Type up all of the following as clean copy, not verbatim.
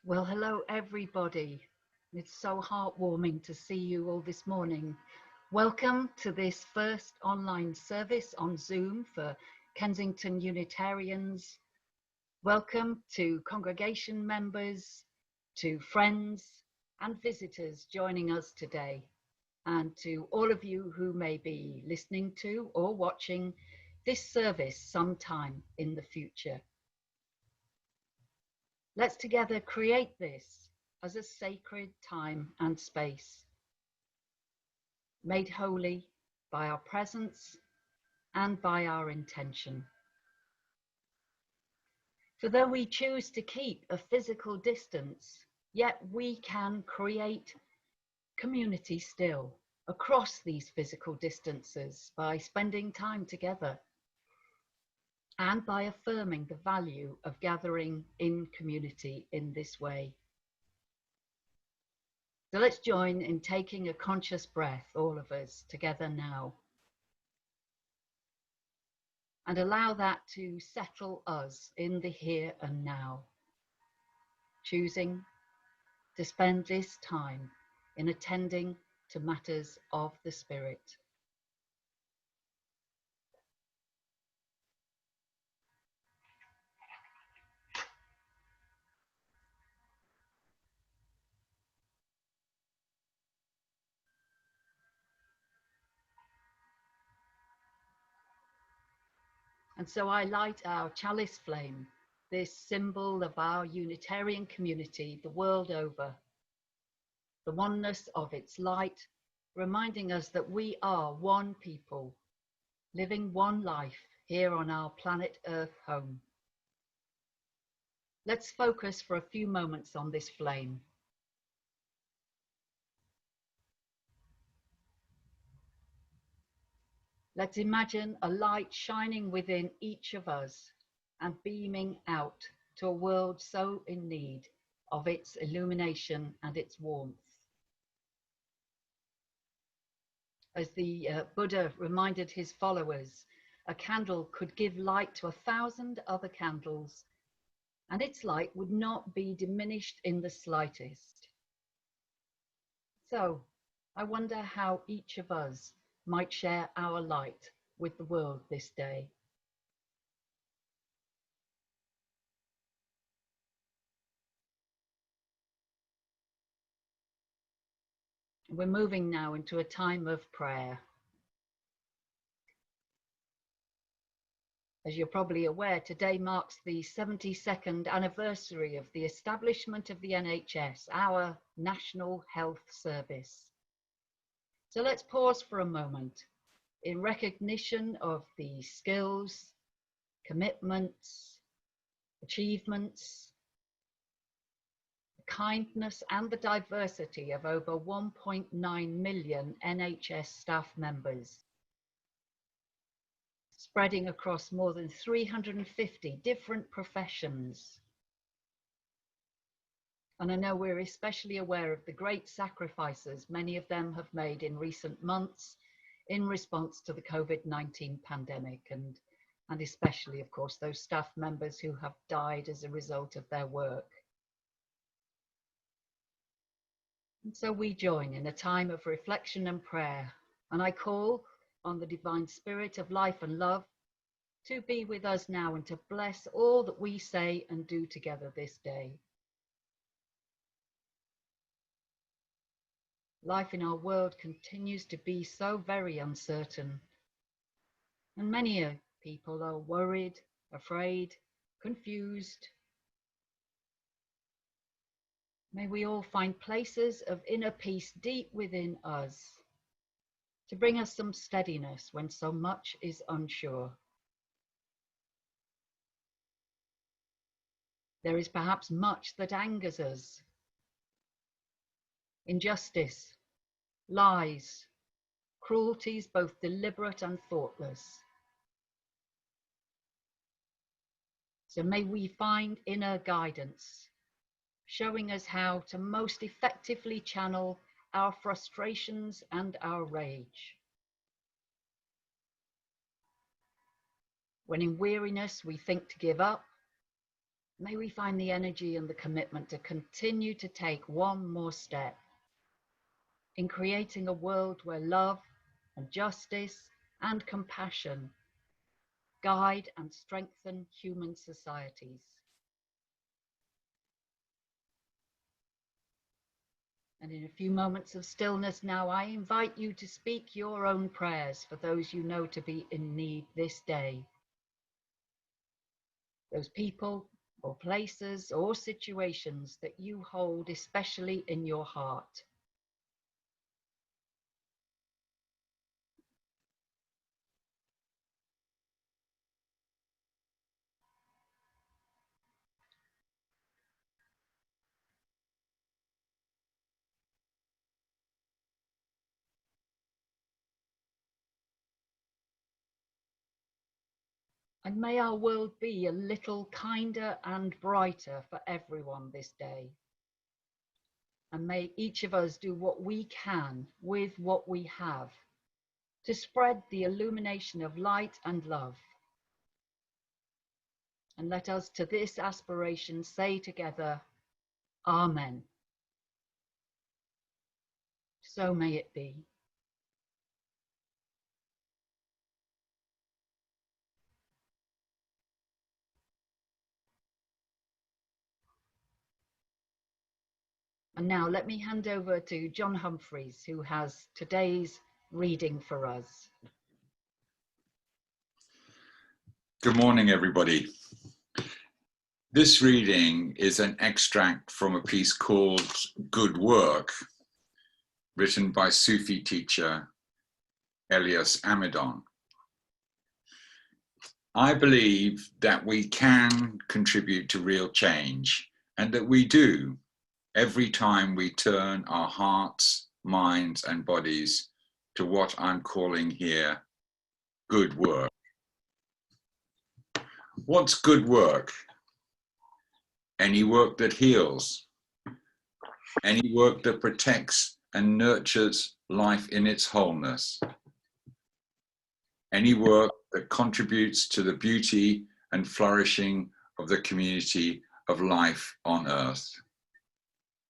Well, hello, everybody. It's so heartwarming to see you all this morning. Welcome to this first online service on Zoom for Kensington Unitarians. Welcome to congregation members, to friends and visitors joining us today, and to all of you who may be listening to or watching this service sometime in the future. Let's together create this as a sacred time and space, made holy by our presence and by our intention. For though we choose to keep a physical distance, yet we can create community still across these physical distances by spending time together and by affirming the value of gathering in community in this way. So let's join in taking a conscious breath, all of us together now, and allow that to settle us in the here and now, choosing to spend this time in attending to matters of the Spirit. And so I light our chalice flame, this symbol of our Unitarian community the world over, the oneness of its light, reminding us that we are one people, living one life here on our planet Earth home. Let's focus for a few moments on this flame. Let's imagine a light shining within each of us and beaming out to a world so in need of its illumination and its warmth. As the Buddha reminded his followers, a candle could give light to 1,000 other candles, and its light would not be diminished in the slightest. So, I wonder how each of us might share our light with the world this day. We're moving now into a time of prayer. As you're probably aware, today marks the 72nd anniversary of the establishment of the NHS, our National Health Service. So let's pause for a moment in recognition of the skills, commitments, achievements, the kindness and the diversity of over 1.9 million NHS staff members, spreading across more than 350 different professions. And I know we're especially aware of the great sacrifices many of them have made in recent months in response to the COVID-19 pandemic, and especially, of course, those staff members who have died as a result of their work. And so we join in a time of reflection and prayer, and I call on the divine spirit of life and love to be with us now and to bless all that we say and do together this day. Life in our world continues to be so very uncertain, and many people are worried, afraid, confused. May we all find places of inner peace deep within us to bring us some steadiness when so much is unsure. There is perhaps much that angers us. Injustice, lies, cruelties both deliberate and thoughtless. So may we find inner guidance, showing us how to most effectively channel our frustrations and our rage. When in weariness we think to give up, May we find the energy and the commitment to continue to take one more step in creating a world where love and justice and compassion guide and strengthen human societies. And in a few moments of stillness now, I invite you to speak your own prayers for those you know to be in need this day. Those people or places or situations that you hold especially in your heart. And may our world be a little kinder and brighter for everyone this day. And may each of us do what we can with what we have to spread the illumination of light and love. And let us to this aspiration say together, Amen. So may it be. And now let me hand over to John Humphreys, who has today's reading for us. Good morning, everybody. This reading is an extract from a piece called Good Work, written by Sufi teacher Elias Amidon. I believe that we can contribute to real change, and that we do every time we turn our hearts, minds, and bodies to what I'm calling here good work. What's good work? Any work that heals, any work that protects and nurtures life in its wholeness, any work that contributes to the beauty and flourishing of the community of life on earth.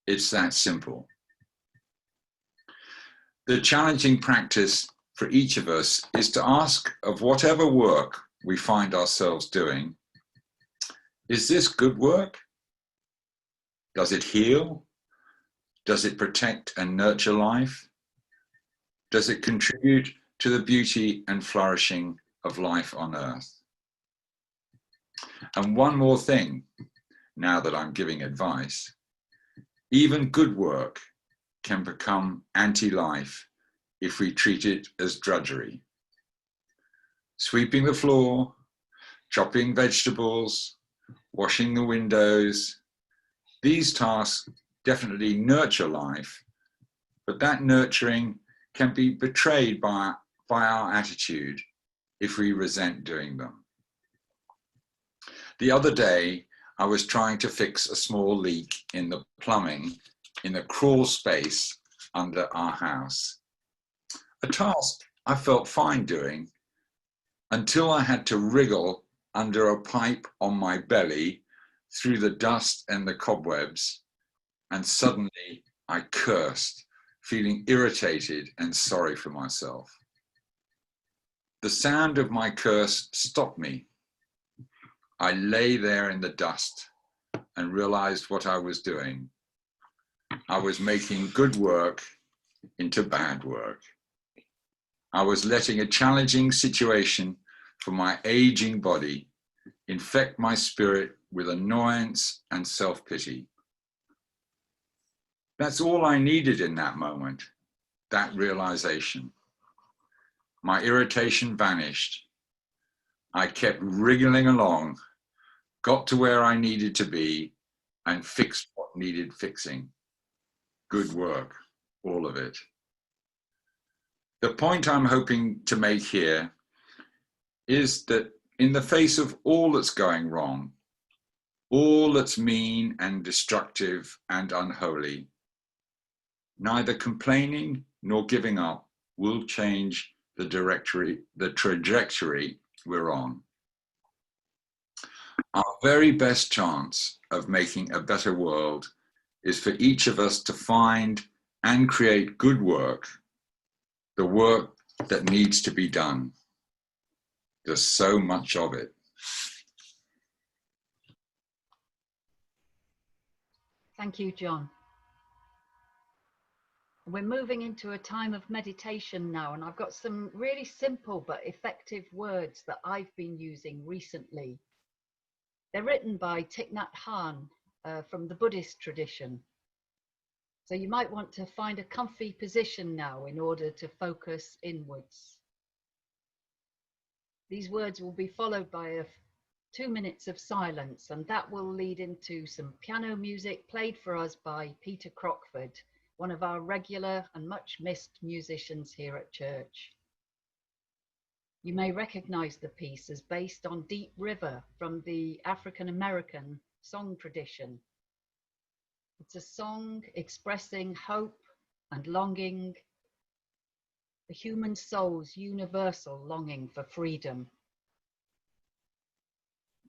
It's that simple. The challenging practice for each of us is to ask of whatever work we find ourselves doing, is this good work? Does it heal? Does it protect and nurture life? Does it contribute to the beauty and flourishing of life on earth? And one more thing, now that I'm giving advice, even good work can become anti-life if we treat it as drudgery. Sweeping the floor, chopping vegetables, washing the windows, these tasks definitely nurture life, but that nurturing can be betrayed by our attitude if we resent doing them. The other day, I was trying to fix a small leak in the plumbing in the crawl space under our house. A task I felt fine doing until I had to wriggle under a pipe on my belly through the dust and the cobwebs, and suddenly I cursed, feeling irritated and sorry for myself. The sound of my curse stopped me. I lay there in the dust and realized what I was doing. I was making good work into bad work. I was letting a challenging situation for my aging body infect my spirit with annoyance and self-pity. That's all I needed in that moment, that realization. My irritation vanished. I kept wriggling along, got to where I needed to be, and fixed what needed fixing. Good work, all of it. The point I'm hoping to make here is that in the face of all that's going wrong, all that's mean and destructive and unholy, neither complaining nor giving up will change the trajectory we're on. Our very best chance of making a better world is for each of us to find and create good work, the work that needs to be done. There's so much of it. Thank you, John. We're moving into a time of meditation now, and I've got some really simple but effective words that I've been using recently. They're written by Thich Nhat Hanh from the Buddhist tradition. So you might want to find a comfy position now in order to focus inwards. These words will be followed by 2 minutes of silence, and that will lead into some piano music played for us by Peter Crockford, one of our regular and much missed musicians here at church. You may recognize the piece as based on Deep River from the African American song tradition. It's a song expressing hope and longing, the human soul's universal longing for freedom.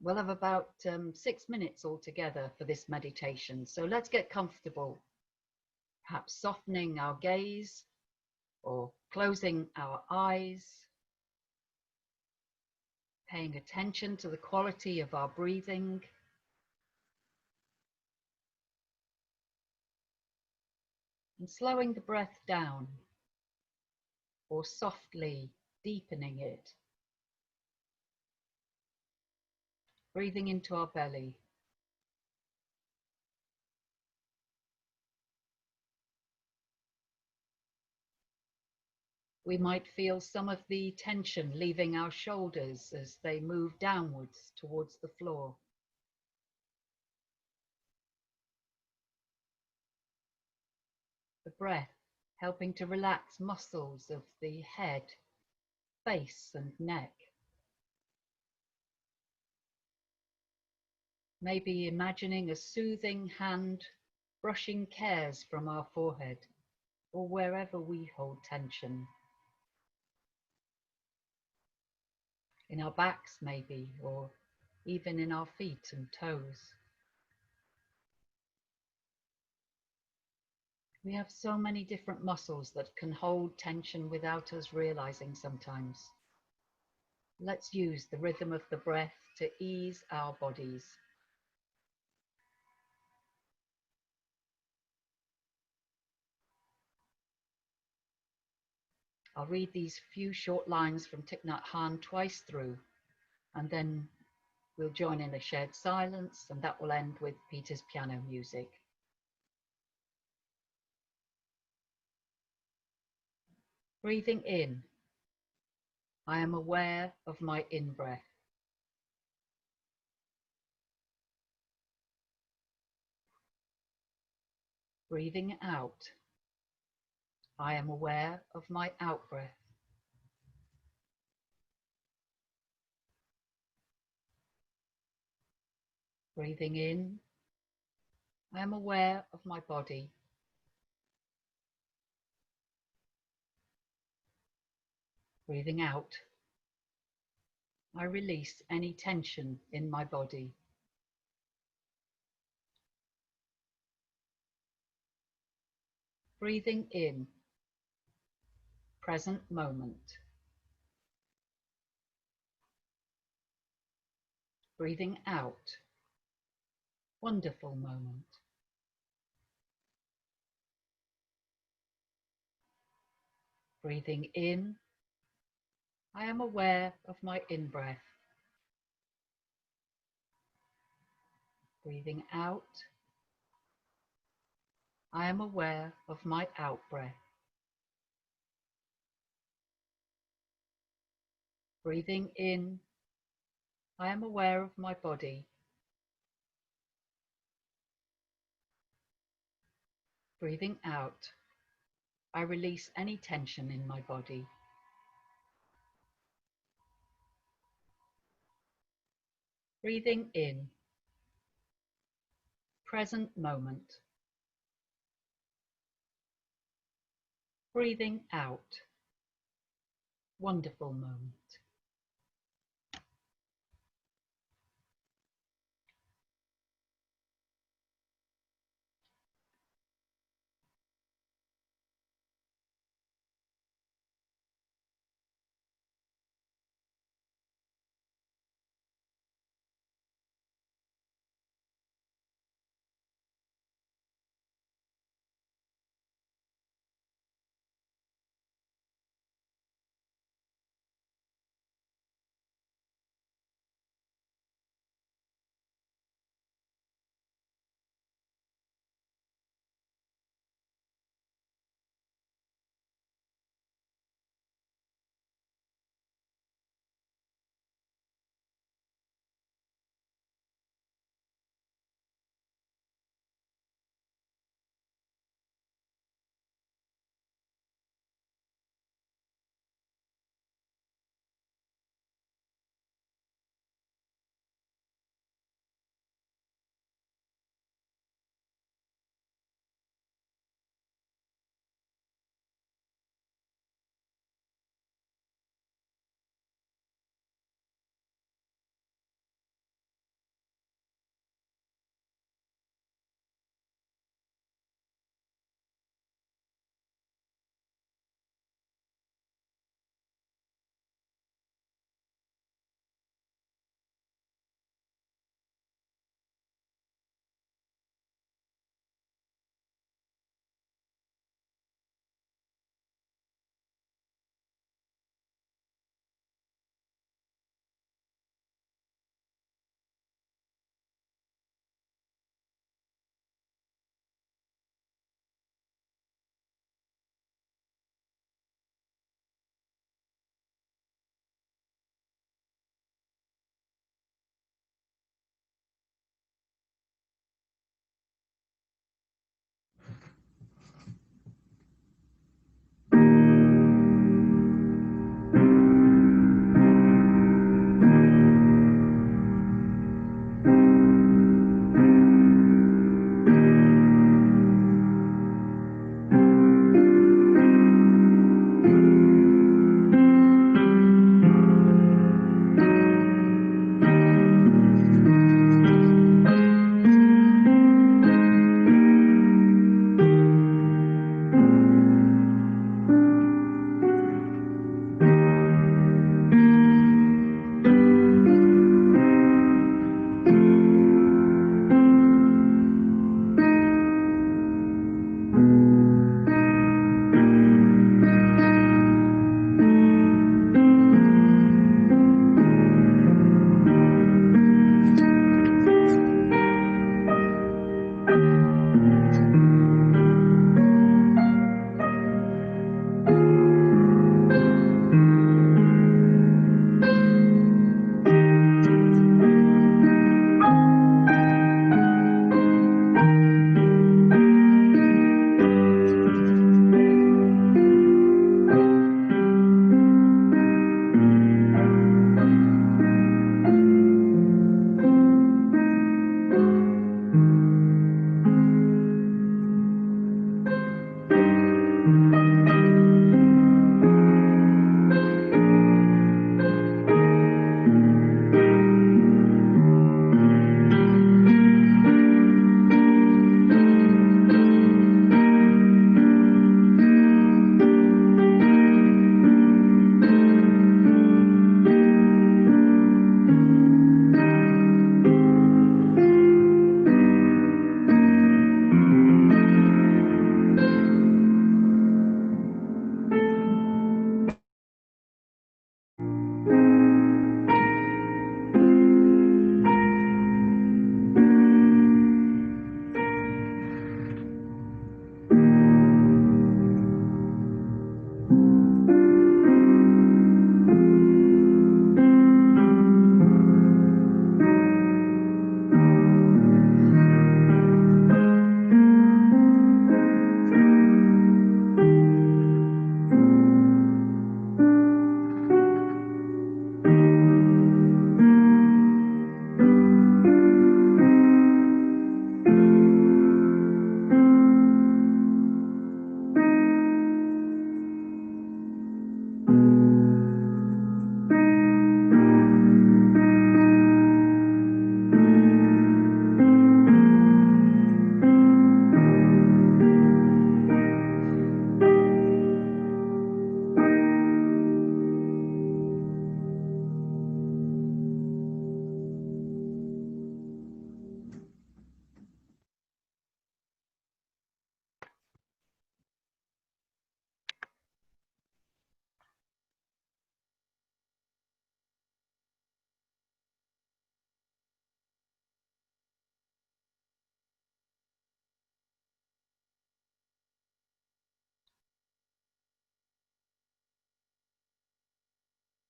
We'll have about 6 minutes altogether for this meditation, so let's get comfortable, perhaps softening our gaze or closing our eyes, paying attention to the quality of our breathing. And slowing the breath down or softly deepening it. Breathing into our belly. We might feel some of the tension leaving our shoulders as they move downwards towards the floor. The breath helping to relax muscles of the head, face and neck. Maybe imagining a soothing hand brushing cares from our forehead or wherever we hold tension. In our backs maybe, or even in our feet and toes. We have so many different muscles that can hold tension without us realizing sometimes. Let's use the rhythm of the breath to ease our bodies. I'll read these few short lines from Thich Nhat Hanh twice through, and then we'll join in a shared silence, and that will end with Peter's piano music. Breathing in, I am aware of my in-breath. Breathing out, I am aware of my out-breath. Breathing in, I am aware of my body. Breathing out, I release any tension in my body. Breathing in, present moment. Breathing out, wonderful moment. Breathing in, I am aware of my in-breath. Breathing out, I am aware of my out-breath. Breathing in, I am aware of my body. Breathing out, I release any tension in my body. Breathing in, present moment. Breathing out, wonderful moment.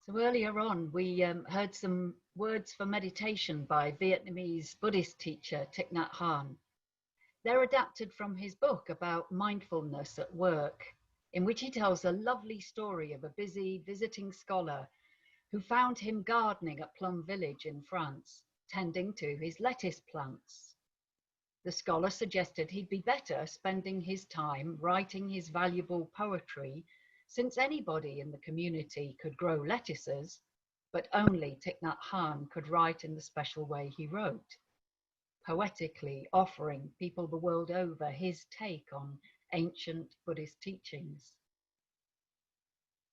So earlier on, we heard some words for meditation by Vietnamese Buddhist teacher Thich Nhat Hanh. They're adapted from his book about mindfulness at work, in which he tells a lovely story of a busy visiting scholar who found him gardening at Plum Village in France, tending to his lettuce plants. The scholar suggested he'd be better spending his time writing his valuable poetry, since anybody in the community could grow lettuces, but only Thich Nhat Hanh could write in the special way he wrote, poetically offering people the world over his take on ancient Buddhist teachings.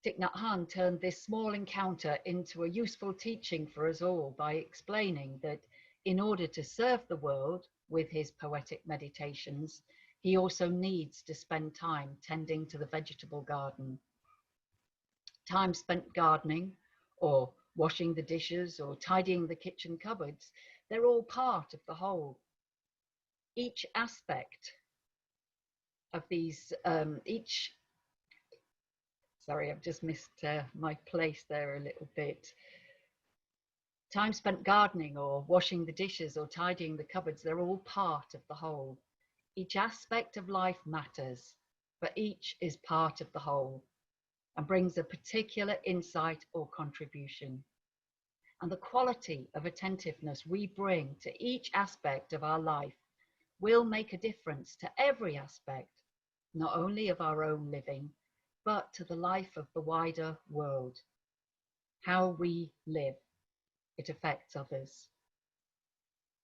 Thich Nhat Hanh turned this small encounter into a useful teaching for us all by explaining that in order to serve the world with his poetic meditations, he also needs to spend time tending to the vegetable garden. Time spent gardening, or washing the dishes, or tidying the kitchen cupboards, they're all part of the whole. Each aspect of these, sorry, I've just missed my place there a little bit. Time spent gardening or washing the dishes or tidying the cupboards, they're all part of the whole. Each aspect of life matters, but each is part of the whole and brings a particular insight or contribution. And the quality of attentiveness we bring to each aspect of our life will make a difference to every aspect, not only of our own living, but to the life of the wider world. How we live, it affects others.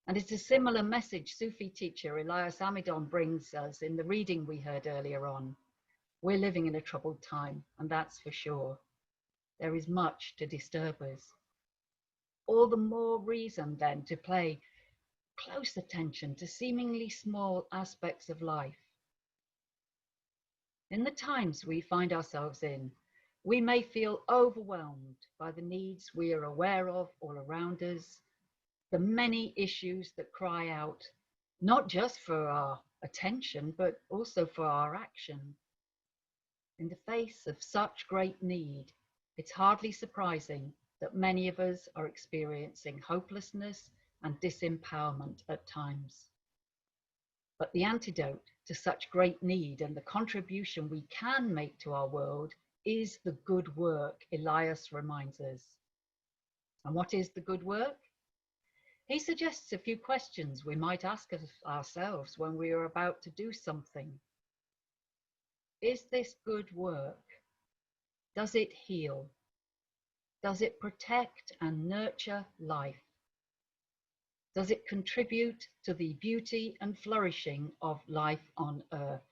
And it's a similar message Sufi teacher Elias Amidon brings us in the reading we heard earlier on. We're living in a troubled time, and that's for sure. There is much to disturb us. All the more reason then to pay close attention to seemingly small aspects of life. In the times we find ourselves in, we may feel overwhelmed by the needs we are aware of all around us, the many issues that cry out, not just for our attention, but also for our action. In the face of such great need, it's hardly surprising that many of us are experiencing hopelessness and disempowerment at times. But the antidote to such great need and the contribution we can make to our world is the good work, Elias reminds us. And what is the good work? He suggests a few questions we might ask ourselves when we are about to do something. Is this good work? Does it heal? Does it protect and nurture life? Does it contribute to the beauty and flourishing of life on earth?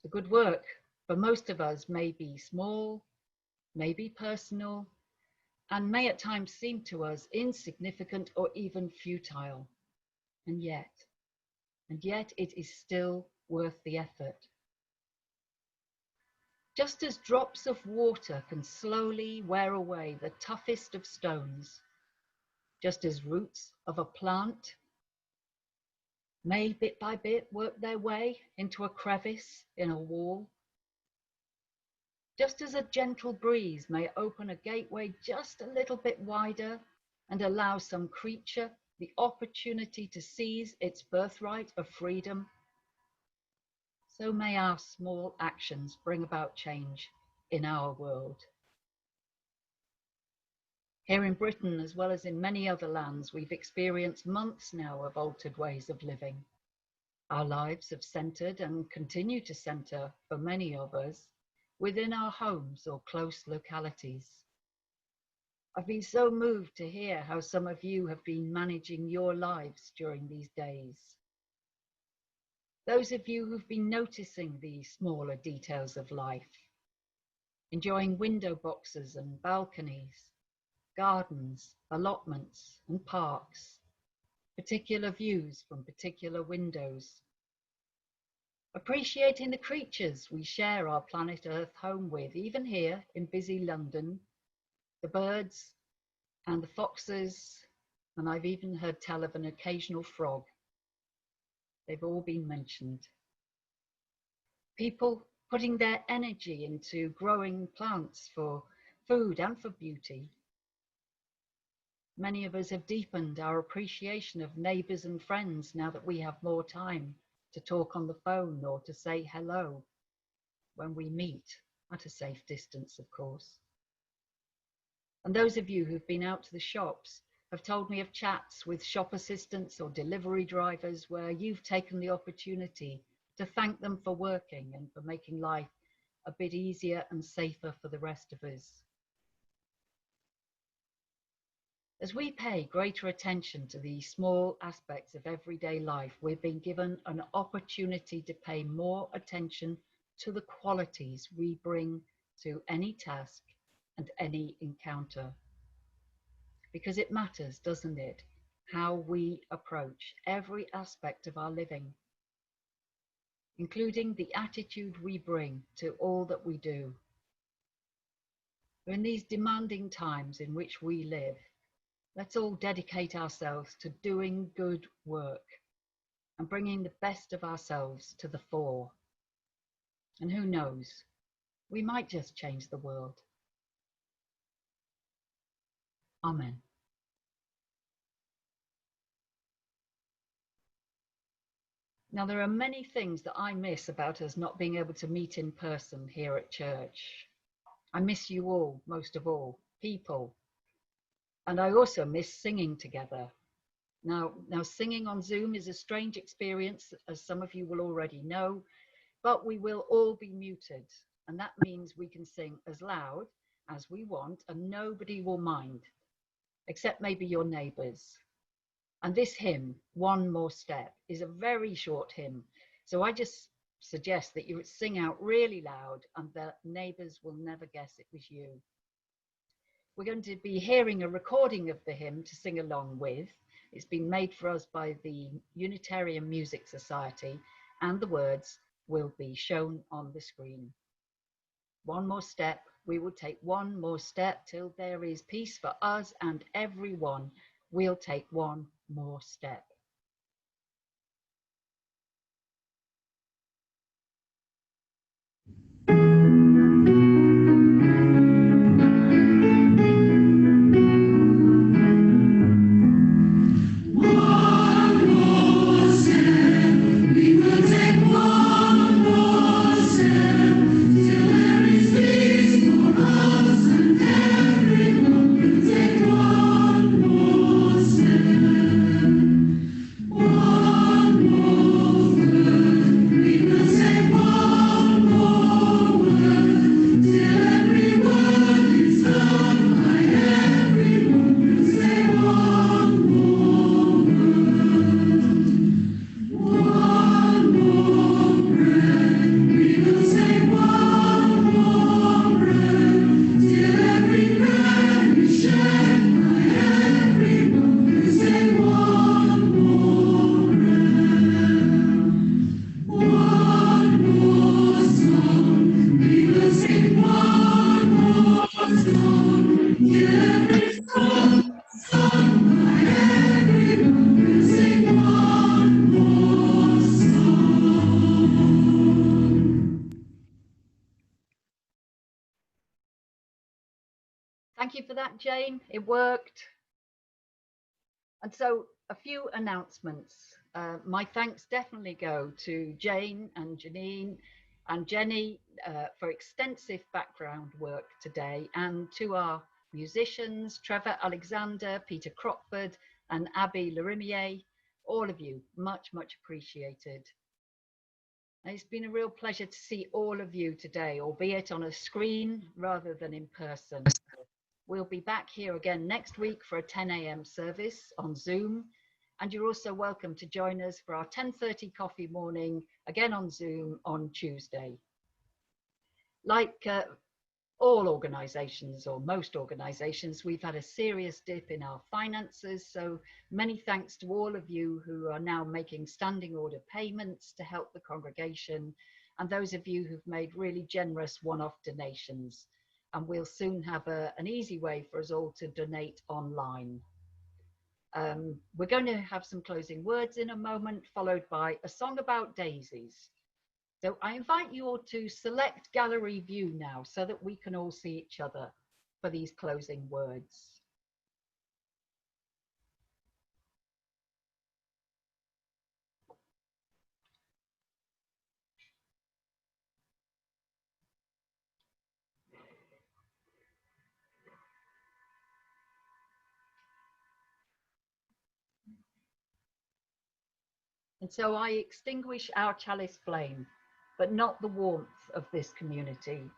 The good work for most of us may be small, may be personal, and may at times seem to us insignificant or even futile. And yet it is still worth the effort. Just as drops of water can slowly wear away the toughest of stones, just as roots of a plant may bit by bit work their way into a crevice in a wall, just as a gentle breeze may open a gateway just a little bit wider and allow some creature the opportunity to seize its birthright of freedom, so may our small actions bring about change in our world. Here in Britain, as well as in many other lands, we've experienced months now of altered ways of living. Our lives have centred and continue to centre, for many of us, within our homes or close localities. I've been so moved to hear how some of you have been managing your lives during these days. Those of you who've been noticing the smaller details of life, enjoying window boxes and balconies, gardens, allotments and parks, particular views from particular windows, appreciating the creatures we share our planet Earth home with, even here in busy London, the birds and the foxes, and I've even heard tell of an occasional frog. They've all been mentioned. People putting their energy into growing plants for food and for beauty. Many of us have deepened our appreciation of neighbours and friends now that we have more time to talk on the phone or to say hello when we meet, at a safe distance, of course. And those of you who've been out to the shops have told me of chats with shop assistants or delivery drivers where you've taken the opportunity to thank them for working and for making life a bit easier and safer for the rest of us. As we pay greater attention to the small aspects of everyday life, we've been given an opportunity to pay more attention to the qualities we bring to any task and any encounter. Because it matters, doesn't it, how we approach every aspect of our living, including the attitude we bring to all that we do. In these demanding times in which we live, let's all dedicate ourselves to doing good work and bringing the best of ourselves to the fore. And who knows, we might just change the world. Amen. Now, there are many things that I miss about us not being able to meet in person here at church. I miss you all, most of all, people. And I also miss singing together. Now singing on Zoom is a strange experience, as some of you will already know, but we will all be muted. And that means we can sing as loud as we want and nobody will mind, except maybe your neighbours. And this hymn, One More Step, is a very short hymn. So I just suggest that you sing out really loud and the neighbours will never guess it was you. We're going to be hearing a recording of the hymn to sing along with. It's been made for us by the Unitarian Music Society, and the words will be shown on the screen. One more step, we will take one more step till there is peace for us and everyone. We'll take one more step. Thank you for that, Jane. It worked. And so a few announcements. My thanks definitely go to Jane and Janine and Jenny for extensive background work today, and to our musicians, Trevor Alexander, Peter Crockford and Abby Larimier. All of you, much, much appreciated. And it's been a real pleasure to see all of you today, albeit on a screen rather than in person. We'll be back here again next week for a 10 a.m. service on Zoom. And you're also welcome to join us for our 10:30 coffee morning, again on Zoom on Tuesday. Like all organisations, or most organisations, we've had a serious dip in our finances. So many thanks to all of you who are now making standing order payments to help the congregation, and those of you who've made really generous one-off donations. And we'll soon have an easy way for us all to donate online. We're going to have some closing words in a moment, followed by a song about daisies. So I invite you all to select gallery view now so that we can all see each other for these closing words. And so I extinguish our chalice flame, but not the warmth of this community.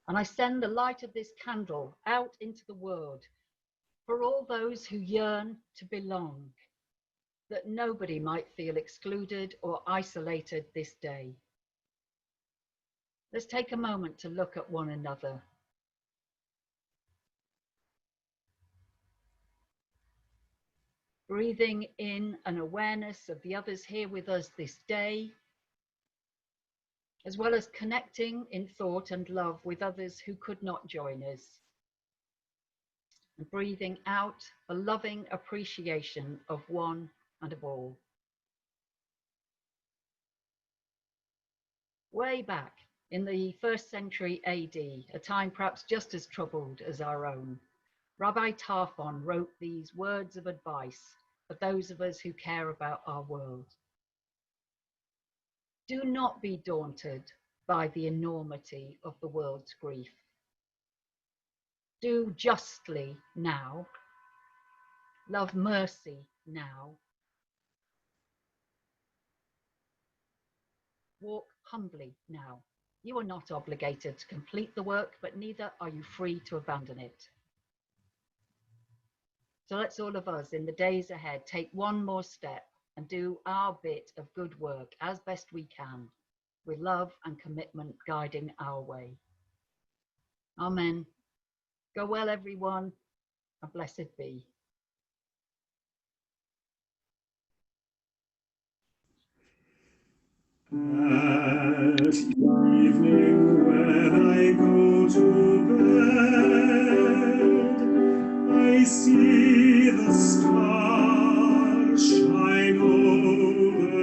And I send the light of this candle out into the world for all those who yearn to belong, that nobody might feel excluded or isolated this day. Let's take a moment to look at one another. Breathing in an awareness of the others here with us this day, as well as connecting in thought and love with others who could not join us. And breathing out a loving appreciation of one and of all. Way back in the 1st century AD, a time perhaps just as troubled as our own, Rabbi Tarfon wrote these words of advice for those of us who care about our world. Do not be daunted by the enormity of the world's grief. Do justly now. Love mercy now. Walk humbly now. You are not obligated to complete the work, but neither are you free to abandon it. So let's all of us in the days ahead take one more step and do our bit of good work as best we can, with love and commitment guiding our way. Amen. Go well, everyone, and blessed be. At evening when I go to bed, I see the stars shine overhead.